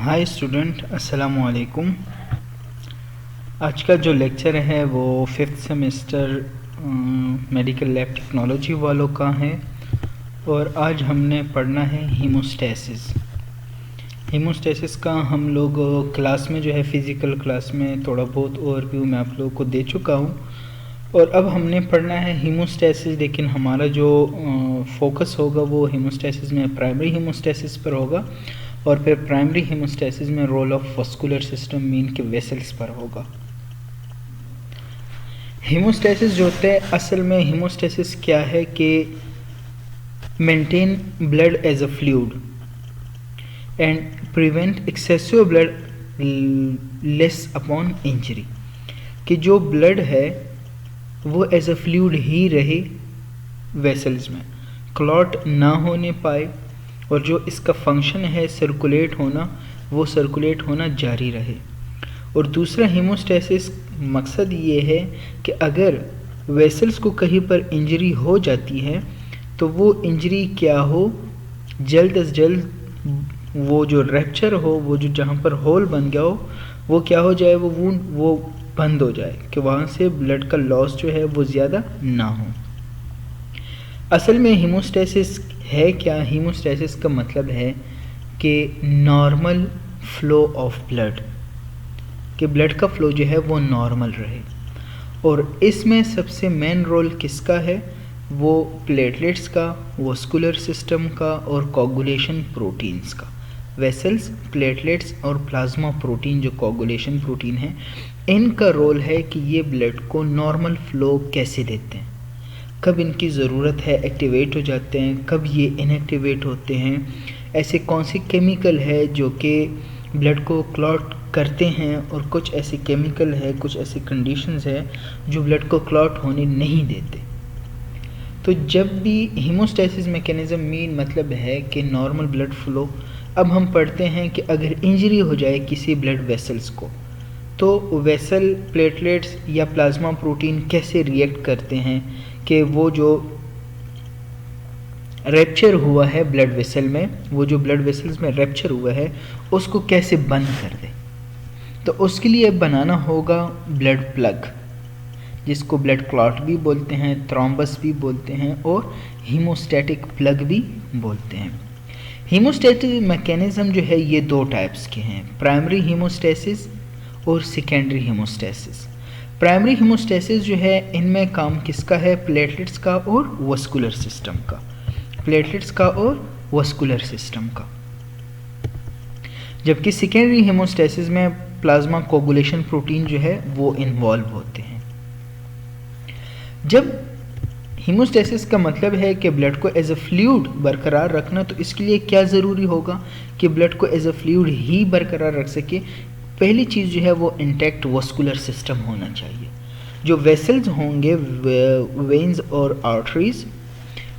Hi student, अस्सलाम वालेकुम। आज का जो लेक्चर है वो fifth semester medical lab technology वालों का है और आज हमने पढ़ना है हीमोस्टेसिस। हीमोस्टेसिस का हम लोग क्लास में जो है फ़िज़िकल क्लास में थोड़ा बहुत ओवरव्यू मैं आप लोगों को दे चुका हूँ और अब हमने पढ़ना है हीमोस्टेसिस। लेकिन हमारा जो फोकस होगा वो हीमोस्टेसिस में प्राइमरी हीमोस्टेसिस पर होगा और फिर प्राइमरी हीमोस्टेसिस में role of vascular system mean के वेसल्स पर होगा। हीमोस्टेसिस जो होता है, असल में हीमोस्टेसिस क्या है कि maintain blood as a fluid and prevent excessive blood loss upon injury, कि जो ब्लड है वो एज अ फ्लूइड ही रहे वेसल्स में, क्लॉट ना होने पाए और जो इसका फंक्शन है सर्कुलेट होना, वो सर्कुलेट होना जारी रहे। और दूसरा हीमोस्टेसिस मकसद ये है कि अगर वेसल्स को कहीं पर इंजरी हो जाती है तो वो इंजरी क्या हो, जल्द अज जल्द वो जो रैप्चर हो, वो जो जहाँ पर होल बन गया हो, वो क्या हो जाए, वो वूंड वो बंद हो जाए, कि वहाँ से ब्लड का लॉस जो है वो ज़्यादा ना हो। असल में हीमोस्टेसिस है क्या? हीमोस्टेसिस का मतलब है कि नॉर्मल फ्लो ऑफ ब्लड, कि ब्लड का फ्लो जो है वो नॉर्मल रहे। और इसमें सबसे मेन रोल किसका है? वो प्लेटलेट्स का, वस्कुलर सिस्टम का और कोगुलेशन प्रोटीन्स का। वेसल्स, प्लेटलेट्स और प्लाज्मा प्रोटीन जो कोगुलेशन प्रोटीन है, इनका रोल है कि ये ब्लड को नॉर्मल फ्लो कैसे देते हैं, कब इनकी ज़रूरत है एक्टिवेट हो जाते हैं, कब ये इनएक्टिवेट होते हैं, ऐसे कौन से केमिकल है जो कि ब्लड को क्लॉट करते हैं, और कुछ ऐसे केमिकल है, कुछ ऐसी कंडीशंस है जो ब्लड को क्लॉट होने नहीं देते। तो जब भी हीमोस्टेसिस मैकेनिज़्म मीन मतलब है कि नॉर्मल ब्लड फ्लो। अब हम पढ़ते हैं कि अगर इंजरी हो जाए किसी ब्लड वेसल्स को, तो वेसल, प्लेटलेट्स या प्लाज्मा प्रोटीन कैसे रिएक्ट करते हैं कि वो जो रैप्चर हुआ है ब्लड वेसल में, वो जो ब्लड वेसल्स में रैप्चर हुआ है उसको कैसे बंद कर दे। तो उसके लिए बनाना होगा ब्लड प्लग, जिसको ब्लड क्लॉट भी बोलते हैं, थ्रोम्बस भी बोलते हैं और हीमोस्टैटिक प्लग भी बोलते हैं। हीमोस्टैटिक मैकेनिज़्म जो है ये दो टाइप्स के हैं, प्राइमरी हीमोस्टेसिस और सेकेंडरी हीमोस्टेसिस। प्राइमरी हीमोस्टेसिस जो है इनमें काम किसका है? प्लेटलेट्स का और वस्कुलर सिस्टम का, प्लेटलेट्स का और वस्कुलर सिस्टम का। जबकि सेकेंडरी हीमोस्टेसिस में प्लाज्मा कोगुलेशन प्रोटीन जो है वो इन्वॉल्व होते हैं। जब हीमोस्टेसिस का मतलब है कि ब्लड को एज अ फ्लूइड बरकरार रखना, तो इसके लिए क्या ज़रूरी होगा कि ब्लड को एज अ फ्लूइड ही बरकरार रख सके? पहली चीज़ जो है वो इंटैक्ट वस्कुलर सिस्टम होना चाहिए। जो वेसल्स होंगे, वेन्स और आर्टरीज,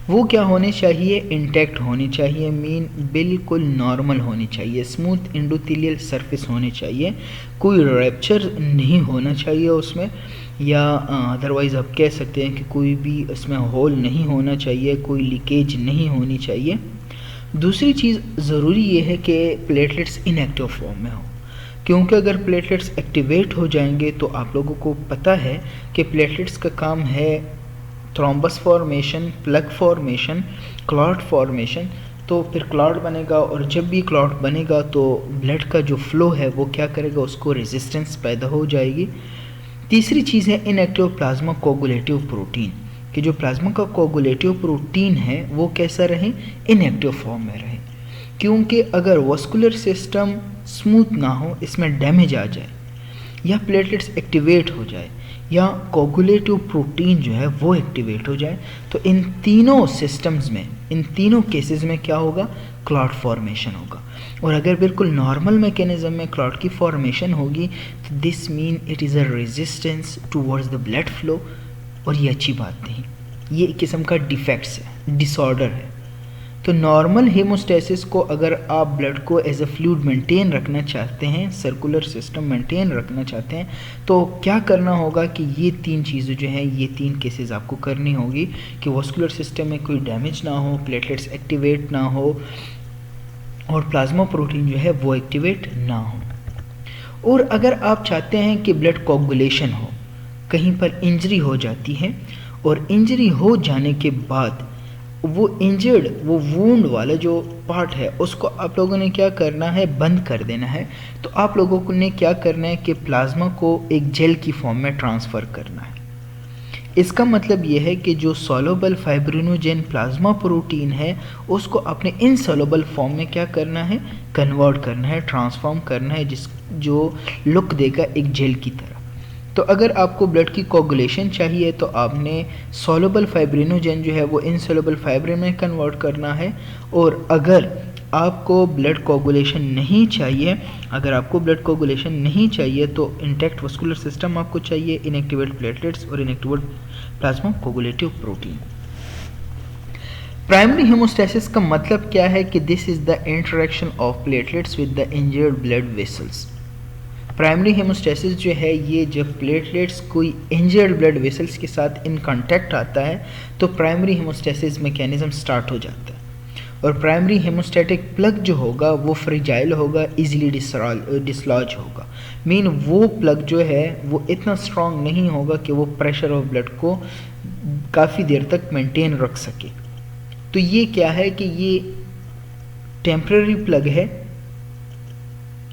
वो क्या होने चाहिए? इंटैक्ट होनी चाहिए, मीन बिल्कुल नॉर्मल होनी चाहिए, स्मूथ एंडोथेलियल सरफेस होनी चाहिए, कोई रैप्चर नहीं होना चाहिए उसमें, या अदरवाइज़ आप कह सकते हैं कि कोई भी उसमें होल नहीं होना चाहिए, कोई लीकेज नहीं होनी चाहिए। दूसरी चीज़ ज़रूरी ये है कि प्लेटलेट्स इनएक्टिव फॉर्म में हो, क्योंकि अगर प्लेटलेट्स एक्टिवेट हो जाएंगे तो आप लोगों को पता है कि प्लेटलेट्स का काम है thrombus formation, plug formation, clot formation. तो फिर क्लॉट बनेगा, और जब भी क्लॉट बनेगा तो ब्लड का जो फ्लो है वो क्या करेगा? उसको रेजिस्टेंस पैदा हो जाएगी। तीसरी चीज़ है इनएक्टिव प्लाज्मा कोगुलेटिव प्रोटीन, कि जो प्लाज्मा का कोगुलेटिव प्रोटीन है वो कैसा रहे? इनएक्टिव फॉर्म में रहे। क्योंकि अगर वस्कुलर सिस्टम स्मूथ ना हो, इसमें डैमेज आ जाए, या प्लेटलेट्स एक्टिवेट हो जाए, या कोगुलेटिव प्रोटीन जो है वो एक्टिवेट हो जाए, तो इन तीनों सिस्टम्स में, इन तीनों केसेस में क्या होगा? क्लॉट फॉर्मेशन होगा। और अगर बिल्कुल नॉर्मल मैकेनिज्म में क्लॉट की फॉर्मेशन होगी तो this mean it is a resistance towards the blood flow, और ये अच्छी बात नहीं, ये एक किस्म का डिफेक्ट्स है, डिसऑर्डर है। तो नॉर्मल हीमोस्टेसिस को अगर आप ब्लड को एज अ फ्लूइड मेंटेन रखना चाहते हैं, सर्कुलर सिस्टम मेंटेन रखना चाहते हैं, तो क्या करना होगा कि ये तीन चीज़ें जो हैं, ये तीन केसेस आपको करनी होगी कि वस्कुलर सिस्टम में कोई डैमेज ना हो, प्लेटलेट्स एक्टिवेट ना हो, और प्लाज्मा प्रोटीन जो है वो एक्टिवेट ना हो। और अगर आप चाहते हैं कि ब्लड कोगुलेशन हो, कहीं पर इंजरी हो जाती है और इंजरी हो जाने के बाद वो इंजर्ड, वो वूंड वाला जो पार्ट है उसको आप लोगों ने क्या करना है, बंद कर देना है। तो आप लोगों ने क्या करना है कि प्लाज्मा को एक जेल की फॉर्म में ट्रांसफ़र करना है। इसका मतलब ये है कि जो सॉल्युबल फाइब्रिनोजेन प्लाज्मा प्रोटीन है उसको अपने इनसॉल्युबल फॉर्म में क्या करना है, कन्वर्ट करना है, ट्रांसफॉर्म करना है, जिस जो लुक देगा एक जेल की तरह। तो अगर आपको ब्लड की कोगुलेशन चाहिए तो आपने सॉल्युबल फाइब्रिनोजेन जो है वो इनसॉल्युबल फाइब्रिन में कन्वर्ट करना है। और अगर आपको ब्लड कोगुलेशन नहीं चाहिए, अगर आपको ब्लड कोगुलेशन नहीं चाहिए तो इंटैक्ट वस्कुलर सिस्टम आपको चाहिए, इनएक्टिवेट प्लेटलेट्स और inactivate plasma coagulative protein. Primary haemostasis का मतलब क्या है कि this is the interaction of platelets with the injured blood vessels. Primary haemostasis जो है ये जब प्लेटलेट्स कोई इंजर्ड ब्लड वेसल्स के साथ इन कांटेक्ट आता है तो प्राइमरी हेमोस्टेसिस मैकेनिज्म स्टार्ट हो जाता है। और प्राइमरी हेमोस्टेटिक प्लग जो होगा वो फ्रिजाइल होगा, इजीली डिसलॉज होगा। मीन वो प्लग जो है वो इतना स्ट्रांग नहीं होगा कि वो प्रेशर ऑफ ब्लड को काफ़ी देर तक मेंटेन रख सके। तो ये क्या है कि ये टेम्पररी प्लग है,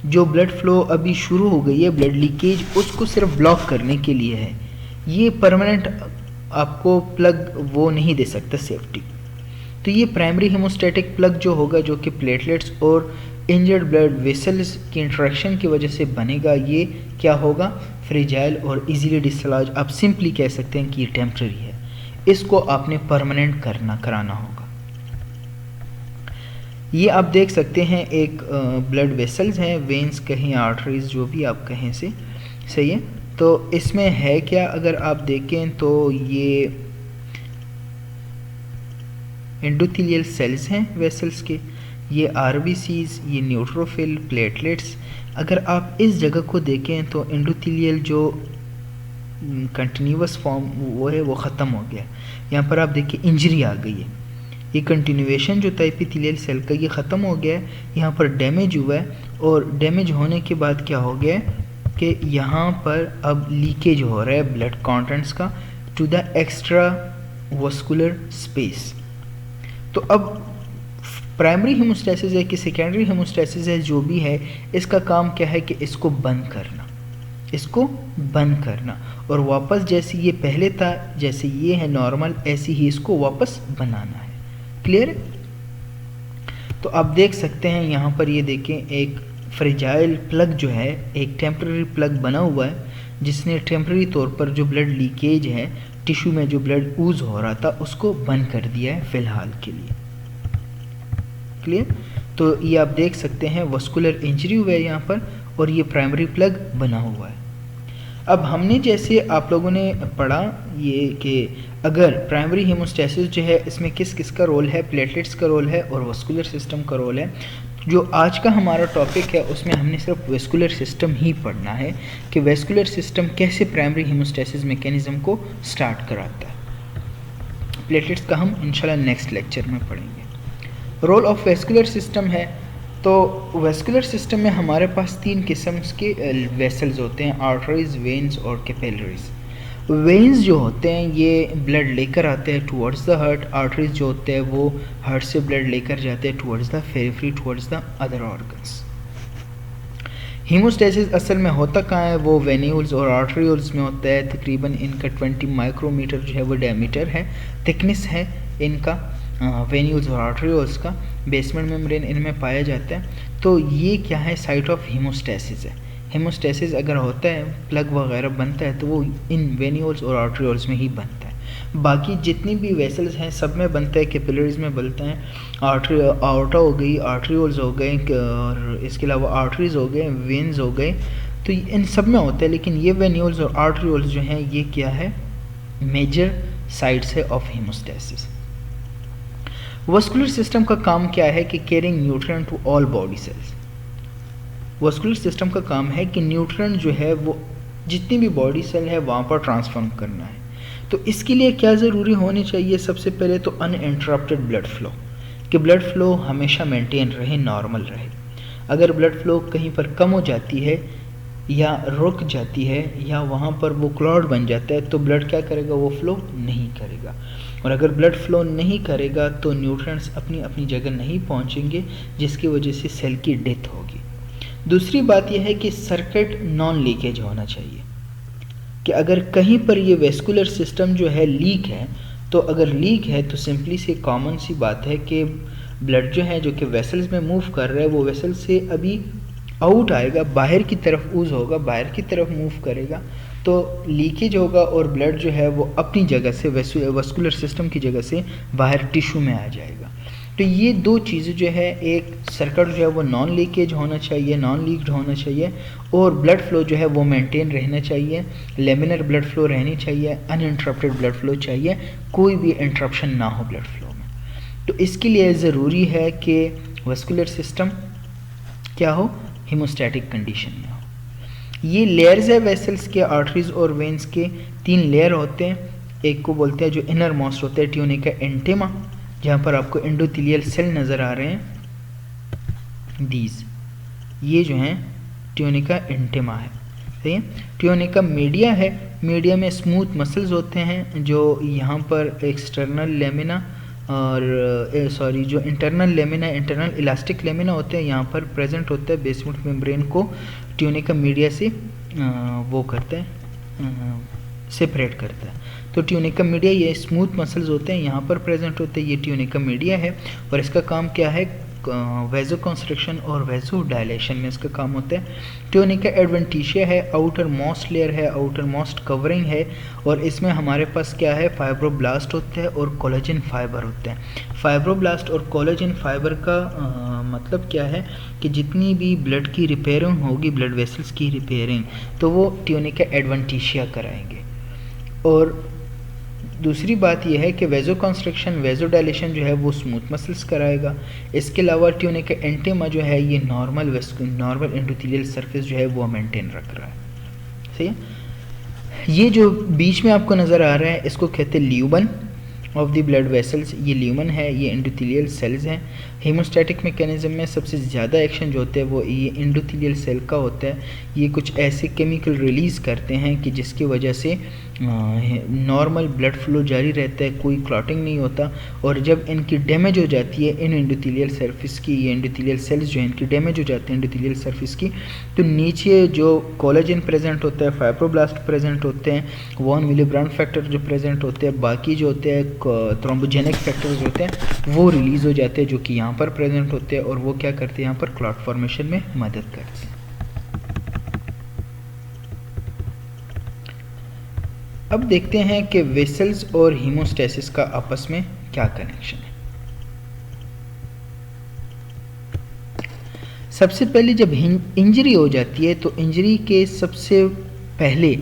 जो ब्लड फ्लो अभी शुरू हो गई है, ब्लड लीकेज, उसको सिर्फ ब्लॉक करने के लिए है। ये परमानेंट आपको प्लग वो नहीं दे सकता सेफ्टी। तो ये प्राइमरी हेमोस्टेटिक प्लग जो होगा, जो कि प्लेटलेट्स और इंजर्ड ब्लड वेसल्स की इंटरेक्शन की वजह से बनेगा, ये क्या होगा, फ्रिजाइल और इजीली डिसलॉज। आप सिंपली कह सकते हैं कि ये टेम्पररी है, इसको आपने परमानेंट कराना होगा। ये आप देख सकते हैं एक ब्लड वेसल्स हैं, वेन्स कहें, आर्टरीज, जो भी आप कहें से सही है। तो इसमें है क्या, अगर आप देखें तो ये एंडोथेलियल सेल्स हैं वेसल्स के, ये आरबीसीज, ये न्यूट्रोफिल, प्लेटलेट्स। अगर आप इस जगह को देखें तो एंडोथेलियल जो कंटिन्यूअस फॉर्म वो है वो ख़त्म हो गया। यहाँ पर आप देखिए इंजरी आ गई है, ये कंटिन्यूएशन जो था एपिथेलियल सेल का ये ख़त्म हो गया है, यहाँ पर डैमेज हुआ है। और डैमेज होने के बाद क्या हो गया है कि यहाँ पर अब लीकेज हो रहा है ब्लड कंटेंट्स का to the extra vascular space. तो अब प्राइमरी हेमोस्टेसिस है कि सेकेंडरी हेमोस्टेसिस है, जो भी है, इसका काम क्या है कि इसको बंद करना, इसको बंद करना, और वापस जैसे ये पहले था, जैसे ये है नॉर्मल, ऐसे ही इसको वापस बनाना है। क्लियर है? तो आप देख सकते हैं यहाँ पर, ये देखें एक फ्रिजाइल प्लग जो है, एक टेम्पररी प्लग बना हुआ है, जिसने टेम्पररी तौर पर जो ब्लड लीकेज है, टिश्यू में जो ब्लड ऊज हो रहा था, उसको बंद कर दिया है फ़िलहाल के लिए। क्लियर? तो ये आप देख सकते हैं वस्कुलर इंजरी हुआ है यहाँ पर, और ये प्राइमरी प्लग बना हुआ है। अब हमने जैसे आप लोगों ने पढ़ा ये कि अगर प्राइमरी हेमोस्टेसिस जो है इसमें किस किस का रोल है, प्लेटलेट्स का रोल है और वस्कुलर सिस्टम का रोल है। जो आज का हमारा टॉपिक है उसमें हमने सिर्फ वेस्कुलर सिस्टम ही पढ़ना है कि वेस्कुलर सिस्टम कैसे प्राइमरी हेमोस्टेसिस मैकेनिज्म को स्टार्ट कराता है। प्लेटलेट्स का हम इंशाल्लाह नेक्स्ट लेक्चर में पढ़ेंगे। रोल ऑफ वेस्कुलर सिस्टम है, तो वेस्कुलर सिस्टम में हमारे पास 3 किस्म के वेसल्स होते हैं, आर्टरीज, वेन्स और कैपिलरीज। वेन्स जो होते हैं ये ब्लड लेकर आते हैं टुवर्ड्स द हार्ट, आर्टरीज जो होते हैं वो हार्ट से ब्लड लेकर जाते हैं towards the periphery, towards the other organs. Haemostasis असल में होता कहाँ है, वो वेन्यूल्स और आर्टरियोल्स में होता है। तकरीबन इनका 20 माइक्रोमीटर जो है वो डायमीटर है, थिकनेस है इनका वेन्यूल्स और आर्टरियोल्स का। बेसमेंट मेम्ब्रेन इनमें पाया जाता है। तो ये क्या है, साइट ऑफ हीमोस्टेसिस है। हेमोस्टेसिस अगर होता है, प्लग वगैरह बनता है, तो वो इन वेन्यूल्स और आर्टरियोल्स में ही बनता है। बाकी जितनी भी वेसल्स हैं सब में बनता है, कैपिलरीज में बनता है, आर्टा हो गई, आर्टरियोल्स हो गए, और इसके अलावा आर्टरीज हो गए, वेन्स हो गए, तो इन सब में होता है। लेकिन ये वेन्यूल्स और आर्टरियोल्स जो हैं ये क्या है, मेजर साइट्स है ऑफ हेमोस्टेसिस। वस्कुलर सिस्टम का काम क्या है कि carrying nutrient to all body cells. Vascular system का काम है कि न्यूट्रिएंट जो है वो जितनी भी बॉडी सेल है वहाँ पर ट्रांसफॉर्म करना है। तो इसके लिए क्या ज़रूरी होनी चाहिए, सबसे पहले तो अनइंटरप्टेड ब्लड फ्लो, कि ब्लड फ्लो हमेशा मेंटेन रहे, नॉर्मल रहे। अगर ब्लड फ्लो कहीं पर कम हो जाती है या रुक जाती है या वहाँ पर वो क्लॉट बन जाता है तो ब्लड क्या करेगा, वो फ्लो नहीं करेगा। और अगर ब्लड फ्लो नहीं करेगा तो न्यूट्रिएंट्स अपनी अपनी जगह नहीं पहुँचेंगे, जिसकी वजह से सेल की डेथ होगी। दूसरी बात यह है कि सर्किट नॉन लीकेज होना चाहिए, कि अगर कहीं पर ये वेस्कुलर सिस्टम जो है लीक है, तो अगर लीक है तो सिंपली सी कॉमन सी बात है कि ब्लड जो है जो कि वेसल्स में मूव कर रहा है वो वेसल से अभी आउट आएगा, बाहर की तरफ ऊज होगा, बाहर की तरफ मूव करेगा तो लीकेज होगा और ब्लड जो है वो अपनी जगह से वेस्कुलर सिस्टम की जगह से बाहर टिश्यू में आ जाएगा। तो ये दो चीज़ें जो है, एक सर्किट जो है वो नॉन लीकेज होना चाहिए, नॉन लीक्ड होना चाहिए, और ब्लड फ्लो जो है वो मेंटेन रहना चाहिए, लेमिनर ब्लड फ्लो रहनी चाहिए, अनइंटरप्टेड ब्लड फ्लो चाहिए, कोई भी इंटरप्शन ना हो ब्लड फ्लो में। तो इसके लिए ज़रूरी है कि वेस्कुलर सिस्टम क्या हो, हीमोस्टैटिक कंडीशन में हो। ये लेयर्स है वेसल्स के, आर्टरीज और वेन्स के 3 लेयर होते हैं। एक को बोलते हैं जो इनर मोस्ट होता है ट्यूनिका इंटिमा, जहाँ पर आपको एंडोथेलियल सेल नज़र आ रहे हैं, दीज ये जो हैं ट्यूनिका इंटिमा है, सही है। ट्यूनिका मीडिया है, मीडिया में स्मूथ मसल्स होते हैं जो यहाँ पर एक्सटर्नल लेमिना और जो internal lamina, internal elastic lamina होते हैं यहाँ पर प्रेजेंट होता है, बेसमेंट मेम्ब्रेन को ट्यूनिका मीडिया से वो करता है, सेपरेट करता है। तो ट्यूनिका मीडिया ये स्मूथ मसल्स होते हैं यहाँ पर प्रेजेंट होते हैं, ये ट्यूनिका मीडिया है और इसका काम क्या है, वेजो कंस्ट्रक्शन और वेजो डायलेशन में इसका काम होता है। ट्यूनिका एडवेंटिशिया है, आउटर मोस्ट लेयर है, आउटर मोस्ट कवरिंग है, और इसमें हमारे पास क्या है, फाइब्रोब्लास्ट होते हैं और कोलेजन फाइबर होते हैं। फाइब्रोब्लास्ट और कोलेजन फाइबर का मतलब क्या है कि जितनी भी ब्लड की रिपेयरिंग होगी, ब्लड वेसल्स की रिपेयरिंग, तो वो ट्यूनिका एडवेंटिशिया कराएंगे। और दूसरी बात यह है कि वेजो कंस्ट्रक्शन, वेजो डायलेशन जो है वो स्मूथ मसल्स कराएगा। इसके अलावा ट्यूनिका इंटिमा जो है ये नॉर्मल एंडोथेलियल सरफेस जो है वो मेंटेन रख रहा है, सही है। ये जो बीच में आपको नज़र आ रहा है इसको कहते हैं lumen of the blood vessels, ये ल्यूमन है, ये एंडोथेलियल सेल्स हैं। हीमोस्टैटिक मैकेनिज्म में सबसे ज़्यादा एक्शन जो होता है वो ये एंडोथेलियल सेल का होता है। ये कुछ ऐसे केमिकल रिलीज़ करते हैं कि जिसकी वजह से नॉर्मल ब्लड फ्लो जारी रहता है, कोई क्लॉटिंग नहीं होता। और जब इनकी डैमेज हो जाती है इन एंडोथेलियल सरफेस की, ये एंडोथेलियल सेल्स जो हैं इनकी डैमेज हो जाते हैं एंडोथेलियल सरफेस की, तो नीचे जो कोलेजन प्रेजेंट होता है, फाइब्रोब्लास्ट प्रेजेंट होते हैं, वॉन विलेब्रांड फैक्टर जो प्रेजेंट होते हैं, बाकी जो होते हैं थ्रोम्बोजेनिक फैक्टर्स होते हैं वो रिलीज़ हो जाते हैं जो कि यहाँ पर प्रेजेंट होते हैं और वो क्या करते हैं, यहाँ पर क्लॉट फॉर्मेशन में मदद करते हैं। अब देखते हैं कि वेसल्स और हीमोस्टेसिस का आपस में क्या कनेक्शन है। सबसे पहले जब इंजरी हो जाती है तो इंजरी के सबसे पहले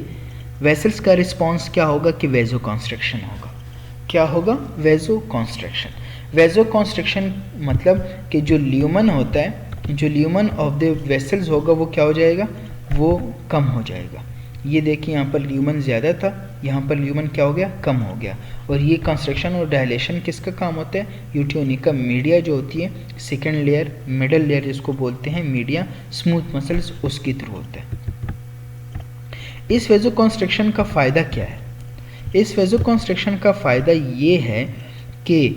वेसल्स का रिस्पांस क्या होगा कि वेजो कॉन्स्ट्रिक्शन होगा। क्या होगा? वेजो कॉन्स्ट्रिक्शन। वेजो कॉन्स्ट्रिक्शन मतलब कि जो ल्यूमन होता है, जो ल्यूमन ऑफ द वेसल्स होगा वो क्या हो जाएगा, वो कम हो जाएगा। ये देखिए यहाँ पर ल्यूमन ज़्यादा था, यहाँ पर ल्यूमन क्या हो गया, कम हो गया। और ये कंस्ट्रक्शन और डायलेशन किसका काम होता है, यूट्यूनिका मीडिया जो होती है, सेकेंड लेयर, मिडल लेयर जिसको बोलते हैं मीडिया, स्मूथ मसल्स, उसके थ्रू होता है। इस वेजो कंस्ट्रक्शन का फ़ायदा क्या है? इस वेजो कंस्ट्रक्शन का फ़ायदा ये है कि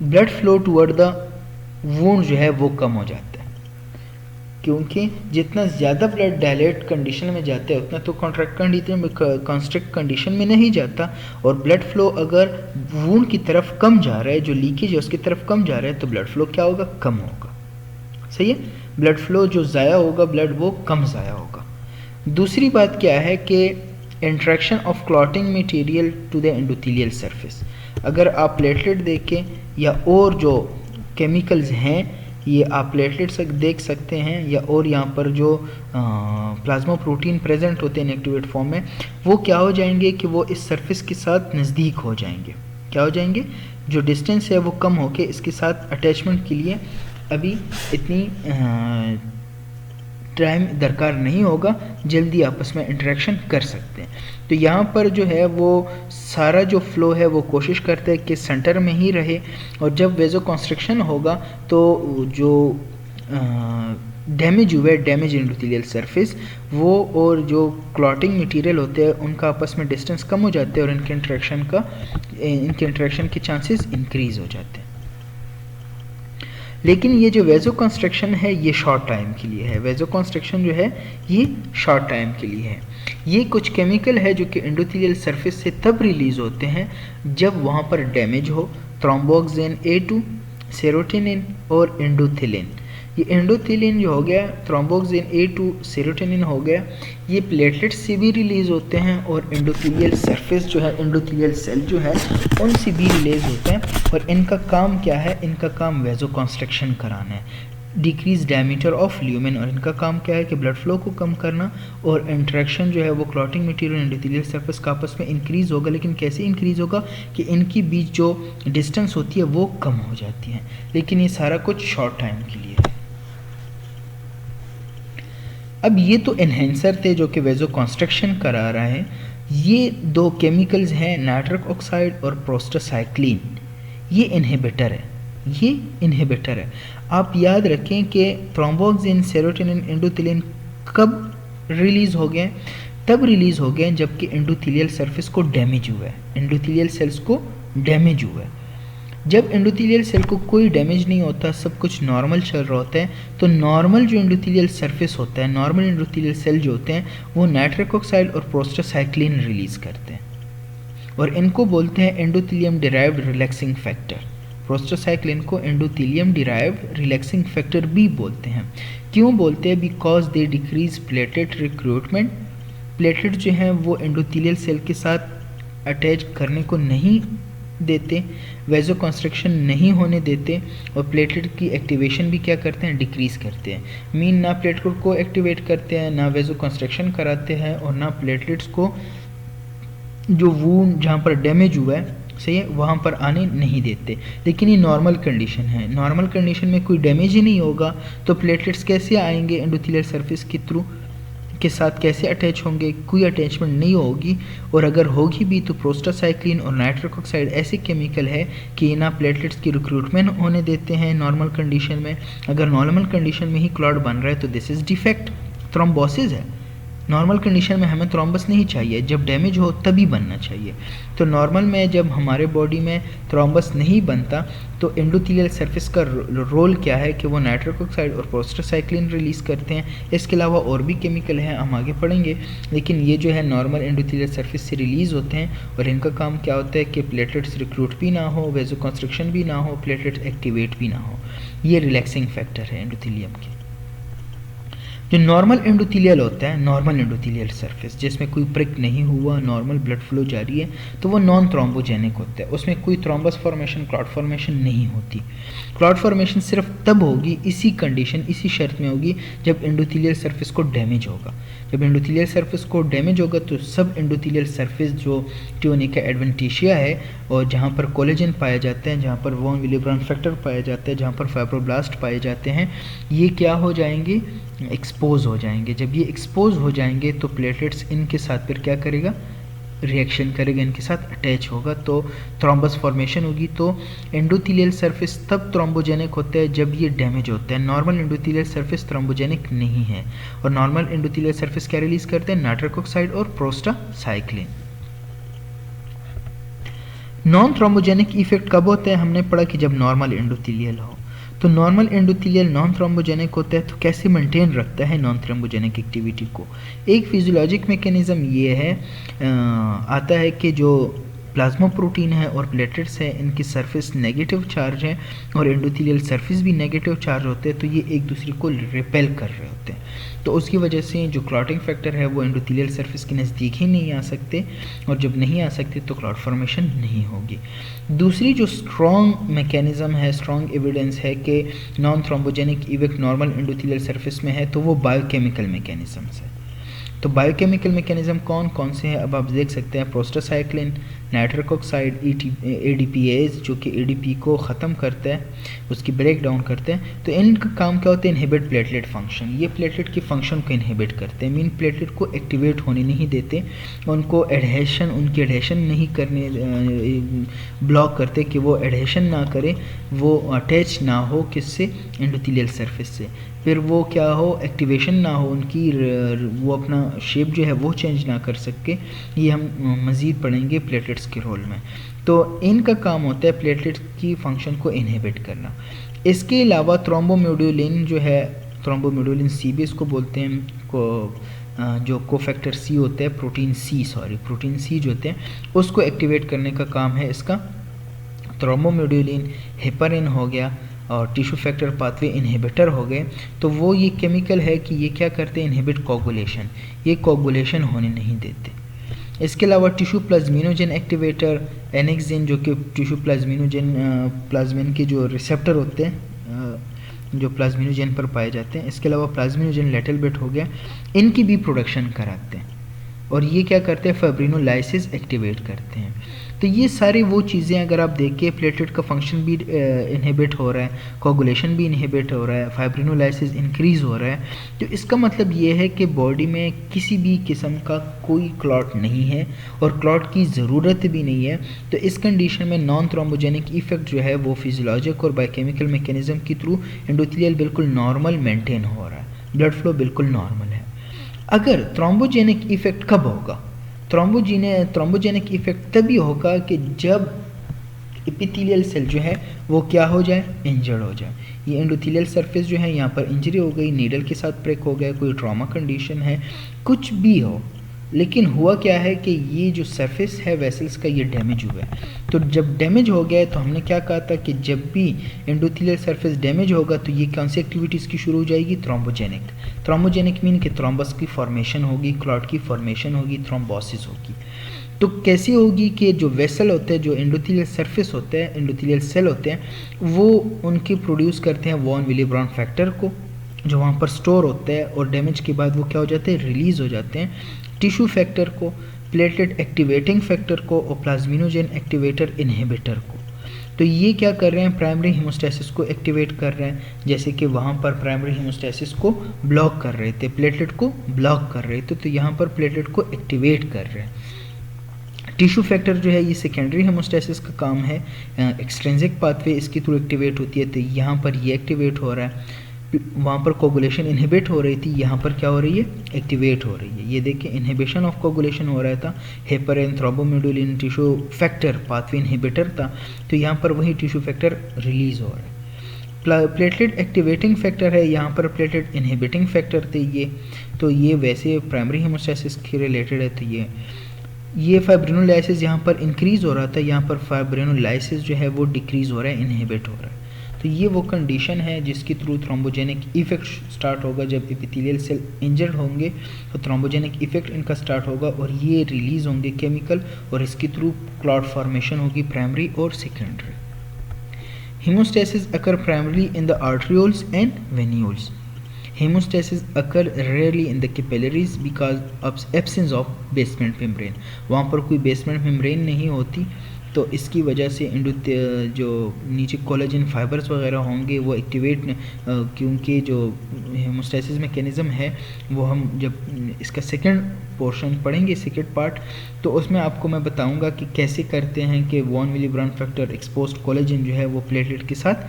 blood flow toward the wound जो है वो कम हो जाता है, क्योंकि जितना ज़्यादा ब्लड डायलेट कंडीशन में जाता है उतना तो कॉन्स्ट्रिक्ट कंडीशन में नहीं जाता। और ब्लड फ्लो अगर वुंड की तरफ कम जा रहा है, जो लीकेज है उसकी तरफ कम जा रहा है, तो ब्लड फ्लो क्या होगा, कम होगा। सही है, ब्लड फ्लो जो ज़ाया होगा ब्लड वो कम ज़ाया होगा। दूसरी बात क्या है कि interaction of clotting material to the endothelial surface. अगर आप प्लेटलेट देखें या और जो केमिकल्स हैं, ये आप प्लेटलेट्स देख सकते हैं, या और यहाँ पर जो प्लाज्मा प्रोटीन प्रेजेंट होते हैं इनएक्टिवेट फॉर्म में, वो क्या हो जाएंगे कि वो इस सरफेस के साथ नज़दीक हो जाएंगे। क्या हो जाएंगे? जो डिस्टेंस है वो कम होके इसके साथ अटैचमेंट के लिए अभी इतनी टाइम दरकार नहीं होगा, जल्दी आपस में इंटरेक्शन कर सकते हैं। तो यहाँ पर जो है वो सारा जो फ्लो है वो कोशिश करते हैं कि सेंटर में ही रहे, और जब वेजो कंस्ट्रक्शन होगा तो जो डैमेज हुआ है, डैमेज एंडोथेलियल सरफेस, वो और जो क्लॉटिंग मटेरियल होते हैं उनका आपस में डिस्टेंस कम हो जाते हैं और इनके इंटरेक्शन के चांसेस इंक्रीज हो जाते हैं। लेकिन ये जो वेजो कंस्ट्रक्शन है ये शॉर्ट टाइम के लिए है। वेजो कंस्ट्रक्शन जो है ये शॉर्ट टाइम के लिए है। ये कुछ केमिकल है जो कि एंडोथेलियल सरफेस से तब रिलीज होते हैं जब वहाँ पर डैमेज हो, थ्रोम्बोक्सिन A2, सेरोटोनिन और एंडोथिलिन। ये एंडोथिलिन जो हो गया, थ्रोम्बोक्सिन A2, सेरोटोनिन हो गया, ये प्लेटलेट्स से भी रिलीज़ होते हैं और एंडोथेलियल सरफेस जो है, एंडोथेलियल सेल जो है उनसे भी रिलीज़ होते हैं। और इनका काम क्या है? इनका काम वेजो कंस्ट्रक्शन कराना है, डिक्रीज डायमीटर ऑफ ल्यूमेन, और इनका काम क्या है कि ब्लड फ्लो को कम करना, और इंटरेक्शन जो है वो क्लॉटिंग मटेरियल एंडोथेलियल सरफेस का आपस में इंक्रीज़ होगा। लेकिन कैसे इंक्रीज़ होगा कि इनकी बीच जो डिस्टेंस होती है वो कम हो जाती है। लेकिन ये सारा कुछ शॉर्ट टाइम के लिए है। अब ये तो एनहेंसर थे जो कि वेजो कंस्ट्रक्शन करा रहा है। ये दो केमिकल्स हैं, नाइट्रिक ऑक्साइड और प्रोस्टासाइक्लिन, ये इनहिबिटर है, ये इनहिबिटर है। आप याद रखें कि थ्रोम्बोक्सिन, सेरोटोनिन, एंडोथिलिन कब रिलीज़ हो गए? तब रिलीज़ हो गए जबकि एंडोथेलियल सरफेस को डैमेज हुआ है, एंडोथेलियल सेल्स को डैमेज हुआ है। जब एंडोथेलियल सेल को कोई डैमेज नहीं होता, सब कुछ नॉर्मल चल रहा होता है, तो नॉर्मल जो एंडोथेलियल सरफेस होता है, नॉर्मल एंडोथेलियल सेल जो होते हैं वो नाइट्रिक ऑक्साइड और प्रोस्टासाइक्लिन रिलीज़ करते हैं, और इनको बोलते हैं endothelium derived relaxing factor. Prostacyclin को एंडोथेलियम डिराइव्ड रिलैक्सिंग फैक्टर भी बोलते हैं। क्यों बोलते हैं? Because they decrease platelet recruitment. Platelet जो हैं वो एंडोथेलियल सेल के साथ अटैच करने को नहीं देते, वेजो कंस्ट्रक्शन नहीं होने देते, और प्लेटलेट की एक्टिवेशन भी क्या करते हैं? डिक्रीज़ करते हैं। मीन ना प्लेटलेट को एक्टिवेट करते हैं, ना वेजो कंस्ट्रक्शन कराते हैं, और ना प्लेटलेट्स को जो वूंड जहाँ पर डैमेज हुआ है, सही है, वहाँ पर आने नहीं देते। लेकिन ये नॉर्मल कंडीशन है। नॉर्मल कंडीशन में कोई डैमेज ही नहीं होगा तो प्लेटलेट्स कैसे आएंगे एंडोथेलियल सरफेस के थ्रू, के साथ कैसे अटैच होंगे? कोई अटैचमेंट नहीं होगी, और अगर होगी भी तो प्रोस्टासाइक्लिन और नाइट्रिक ऑक्साइड ऐसे केमिकल है कि ना प्लेटलेट्स की रिक्रूटमेंट होने देते हैं नॉर्मल कंडीशन में। अगर नॉर्मल कंडीशन में ही क्लॉट बन रहा है तो दिस इज़ डिफेक्ट, थ्रोम्बोसिस है। नॉर्मल कंडीशन में हमें थ्रोम्बस नहीं चाहिए, जब डैमेज हो तभी बनना चाहिए। तो नॉर्मल में जब हमारे बॉडी में थ्रोम्बस नहीं बनता तो एंडोथेलियल सरफेस का रोल क्या है कि वो नाइट्रिक ऑक्साइड और प्रोस्टासाइक्लिन रिलीज़ करते हैं। इसके अलावा और भी केमिकल हैं, हम आगे पढ़ेंगे, लेकिन ये जो है नॉर्मल एंडोथेलियल सरफेस से रिलीज़ होते हैं, और इनका काम क्या होता है कि प्लेटलेट्स रिक्रूट भी ना हो, वेजो कंस्ट्रक्शन भी ना हो, प्लेटलेट्स एक्टिवेट भी ना हो। ये रिलैक्सिंग फैक्टर है एंडोथेलियम के। जो नॉर्मल एंडोथेलियल होता है, नॉर्मल एंडोथेलियल सरफेस जिसमें कोई प्रिक नहीं हुआ, नॉर्मल ब्लड फ्लो जारी है, तो वो नॉन थ्रोम्बोजेनिक होता है। उसमें कोई थ्रोम्बस फॉर्मेशन, क्लॉट फॉर्मेशन नहीं होती। क्लॉट फॉर्मेशन सिर्फ तब होगी, इसी कंडीशन, इसी शर्त में होगी जब एंडोथेलियल सरफेस को डैमेज होगा। जब एंडोथेलियल सरफेस को डैमेज होगा तो सब एंडोथेलियल सरफेस जो ट्यूनिका एडवेंटिशिया है, और जहाँ पर कोलेजन पाया जाता है, जहाँ पर वॉन विलिब्रॉन फैक्टर पाया जाता है, जहाँ पर फाइब्रोब्लास्ट पाए जाते हैं, ये क्या हो जाएंगे? एक्सपोज हो जाएंगे। जब ये एक्सपोज हो जाएंगे तो प्लेटलेट्स इनके साथ फिर क्या करेगा? रिएक्शन करेगा, इनके साथ अटैच होगा, तो थ्रोम्बस फॉर्मेशन होगी। तो एंडोथेलियल सरफेस तब थ्रोम्बोजेनिक होता है जब ये डैमेज होता है। नॉर्मल एंडोथेलियल सरफेस थ्रोम्बोजेनिक नहीं है, और नॉर्मल एंडोथेलियल सरफेस क्या रिलीज करते हैं? नाइट्रिक ऑक्साइड और प्रोस्टासाइक्लिन। नॉन थ्रोम्बोजेनिक इफेक्ट कब होता है? हमने पढ़ा कि जब नॉर्मल एंडोथेलियल हो। तो नॉर्मल एंडोथेलियल नॉन थ्रोम्बोजेनिक होता है, तो कैसे मेंटेन रखता है नॉन थ्रोम्बोजेनिक एक्टिविटी को? एक फिजियोलॉजिक मैकेनिज्म ये है, आता है कि जो प्लाज्मा प्रोटीन है और प्लेटलेट्स है, इनकी सरफेस नेगेटिव चार्ज है और एंडोथेलियल सरफेस भी नेगेटिव चार्ज होते हैं, तो ये एक दूसरे को रिपेल कर रहे होते हैं। तो उसकी वजह से जो क्लॉटिंग फैक्टर है वो एंडोथेलियल सरफेस के नज़दीक ही नहीं आ सकते, और जब नहीं आ सकते तो क्लॉट फॉर्मेशन नहीं होगी। दूसरी जो स्ट्रॉन्ग मैकेनिज्म है, स्ट्रॉन्ग एविडेंस है कि non thrombogenic effect normal endothelial surface में है, तो वो बायोकेमिकल मैकेनिज्म्स है। तो बायोकेमिकल मैकेनिज्म कौन कौन से हैं? अब आप देख सकते हैं प्रोस्टासाइक्लिन, नाइट्रिक ऑक्साइड ADPase जो कि ADP को ख़त्म करता है, उसकी ब्रेक डाउन करते हैं। तो इनका काम क्या होता है, इनहिबिट प्लेटलेट फंक्शन। ये प्लेटलेट की फंक्शन को इनहिबिट करते हैं, मीन प्लेटलेट को एक्टिवेट होने नहीं देते, उनको एडहेशन, उनकी एडहेशन नहीं करने, ब्लॉक करते कि वो एडहेशन ना करे, वो अटैच ना हो किससे, एंडोथेलियल सरफेस से। फिर वो क्या हो, एक्टिवेशन ना हो उनकी, वो अपना शेप जो है वो चेंज ना कर सके। ये हम मज़ीद पढ़ेंगे प्लेटलेट्स के रोल में। तो इनका काम होता है प्लेटलेट्स की फंक्शन को इनहिबिट करना। इसके अलावा थ्रोम्बोमोड्यूलिन जो है, थ्रोम्बोमोड्यूलिन सी भी इसको बोलते हैं, जो कोफैक्टर सी होता है, प्रोटीन सी जो होते हैं उसको एक्टिवेट करने का काम है इसका। थ्रोम्बोमोड्यूलिन, हेपारिन हो गया और टिश्यू फैक्टर पाथवे इनहिबिटर हो गए। तो वो ये केमिकल है कि ये क्या करते हैं, इनहिबिट कोगुलेशन, ये कोगुलेशन होने नहीं देते। इसके अलावा टिश्यू प्लाज्मिनोजेन एक्टिवेटर, एनेक्सिन जो कि टिश्यू प्लाज्मिन के जो रिसेप्टर होते हैं जो प्लाज्मिनोजेन पर पाए जाते हैं। इसके अलावा प्लाज्मिनोजेन लेटलबेट हो गया, इनकी भी प्रोडक्शन कराते हैं और ये क्या करते हैं, फाइब्रिनोलाइसिस एक्टिवेट करते हैं। तो ये सारी वो चीज़ें अगर आप देखिए, प्लेटलेट का फंक्शन भी इनहिबिट हो रहा है, कोगुलेशन भी इनहिबिट हो रहा है, फाइब्रिनोलाइसिस इंक्रीज़ हो रहा है। तो इसका मतलब ये है कि बॉडी में किसी भी किस्म का कोई क्लॉट नहीं है और क्लॉट की ज़रूरत भी नहीं है। तो इस कंडीशन में नॉन थ्रोम्बोजेनिक इफेक्ट जो है वो फिजियोलॉजिक और बायोकेमिकल मैकेनिज्म के थ्रू एंडोथेलियल बिल्कुल नॉर्मल मेंटेन हो रहा है, ब्लड फ्लो बिल्कुल नॉर्मल है। अगर थ्रोम्बोजेनिक इफेक्ट कब होगा, थ्रोम्बोजेनिक इफेक्ट तभी होगा कि जब एपिथेलियल सेल जो है वो क्या हो जाए, इंजर्ड हो जाए। ये एंडोथेलियल सरफेस जो है यहाँ पर इंजरी हो गई, नीडल के साथ ब्रेक हो गया, कोई ट्रॉमा कंडीशन है, कुछ भी हो, लेकिन हुआ क्या है कि ये जो सरफेस है वेसल्स का ये डैमेज हुआ है। तो जब डैमेज हो गया है तो हमने क्या कहा था कि जब भी एंडोथेलियल सरफेस डैमेज होगा तो ये कौन सी एक्टिविटीज़ की शुरू हो जाएगी, थ्रोम्बोजेनिक मीन कि थ्रोम्बस की फॉर्मेशन होगी, क्लॉट की फॉर्मेशन होगी, थ्रोम्बोसिस होगी। तो कैसी होगी कि जो वेसल होते हैं, जो एंडोथेलियल सरफेस होते हैं, एंडोथेलियल सेल होते हैं, वो उनके प्रोड्यूस करते हैं वॉन विली-ब्राउन फैक्टर को, जो वहाँ पर स्टोर होता है और डैमेज के बाद वो क्या हो जाते हैं, रिलीज़ हो जाते हैं। टिश्यू फैक्टर को, प्लेटलेट एक्टिवेटिंग फैक्टर को और प्लाज्मिनोजेन एक्टिवेटर इनहिबिटर को। तो ये क्या कर रहे हैं, प्राइमरी हीमोस्टेसिस को एक्टिवेट कर रहे हैं, जैसे कि वहाँ पर प्राइमरी हीमोस्टेसिस को ब्लॉक कर रहे थे, प्लेटलेट को ब्लॉक कर रहे थे, तो यहाँ पर प्लेटलेट को एक्टिवेट कर रहे हैं। टिश्यू फैक्टर जो है ये सेकेंडरी हेमोस्टेसिस का काम है, एक्सट्रिंसिक पाथवे इसके थ्रू एक्टिवेट होती है, तो यहाँ पर ये एक्टिवेट हो रहा है। वहाँ पर कोगुलेशन इनहिबिट हो रही थी, यहाँ पर क्या हो रही है, एक्टिवेट हो रही है। ये देखिए इनहिबिशन ऑफ कोगुलेशन हो रहा था, heparin, thrombomodulin tissue factor pathway inhibitor था, तो यहाँ पर वही टिश्यू फैक्टर रिलीज हो रहा है। प्लेटलेट एक्टिवेटिंग फैक्टर है, यहाँ पर प्लेटलेट इनहिबिटिंग फैक्टर थे ये, तो ये वैसे प्राइमरी हेमोस्टेसिस के रिलेटेड है। तो ये फाइब्रिनोलाइसिस यहाँ पर इंक्रीज़ हो रहा था, यहाँ पर फाइब्रिनोलाइसिस जो है वो डिक्रीज़ हो रहा है, इनहिबिट हो रहा है। तो ये वो कंडीशन है जिसके थ्रू थ्रोम्बोजेनिक इफेक्ट स्टार्ट होगा। जब एपिथेलियल सेल इंजर्ड होंगे तो थ्रोम्बोजेनिक इफेक्ट इनका स्टार्ट होगा और ये रिलीज़ होंगे केमिकल, और इसके थ्रू क्लॉट फॉर्मेशन होगी प्राइमरी और secondary. Haemostasis occur primarily in the arterioles and venules. Hemostasis occur rarely in the capillaries because of absence of basement membrane। वहाँ पर कोई basement membrane नहीं होती, तो इसकी वजह से जो नीचे कोलेजन फाइबर्स वगैरह होंगे वो एक्टिवेट, क्योंकि जो हेमोस्टेसिस मैकेनिज़्म है वो हम जब इसका सेकंड पोर्शन पढ़ेंगे, सेकंड पार्ट, तो उसमें आपको मैं बताऊंगा कि कैसे करते हैं कि von Willebrand factor exposed collagen जो है वो प्लेटलेट के साथ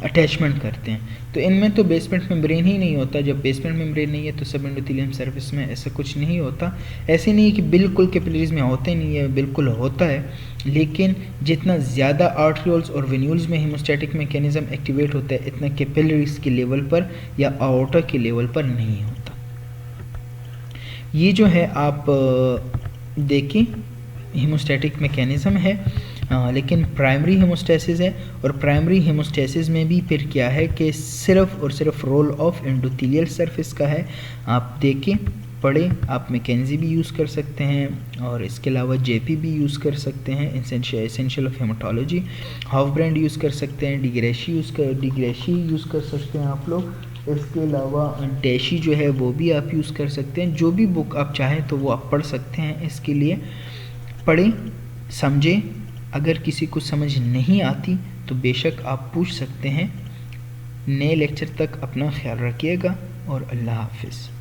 अटैचमेंट करते हैं। तो इनमें तो बेसमेंट मेम्ब्रेन ही नहीं होता, जब बेसमेंट मेम्ब्रेन नहीं है तो सब एंडोथेलियम सरफेस में ऐसा कुछ नहीं होता। ऐसे नहीं कि बिल्कुल कैपिलरीज में होते नहीं है, बिल्कुल होता है, लेकिन जितना ज़्यादा आर्टरियोल्स और वेन्यूल्स में हेमोस्टैटिक मैकेनिज्म एक्टिवेट होता है इतना कैपिलरीज के लेवल पर या आउटर के लेवल पर नहीं होता। ये जो है आप देखें हेमोस्टैटिक मैकेनिज्म है, लेकिन प्राइमरी हेमोस्टेसिस है, और प्राइमरी हेमोस्टेसिस में भी फिर क्या है कि सिर्फ और सिर्फ रोल ऑफ एंडोथेलियल सरफेस का है। आप देखें, पढ़ें, आप मैकेंजी भी यूज़ कर सकते हैं और इसके अलावा जेपी भी यूज़ कर सकते हैं, एसेंशियल ऑफ हेमाटोलॉजी, हाफब्रांड यूज़ कर सकते हैं, डिग्रेशी यूज़ कर सकते हैं आप लोग। इसके अलावा डैशी जो है वो भी आप यूज़ कर सकते हैं। जो भी बुक आप चाहें तो वो आप पढ़ सकते हैं। इसके लिए पढ़ें, समझें। अगर किसी को समझ नहीं आती तो बेशक आप पूछ सकते हैं। नए लेक्चर तक अपना ख्याल रखिएगा और अल्लाह हाफिज़।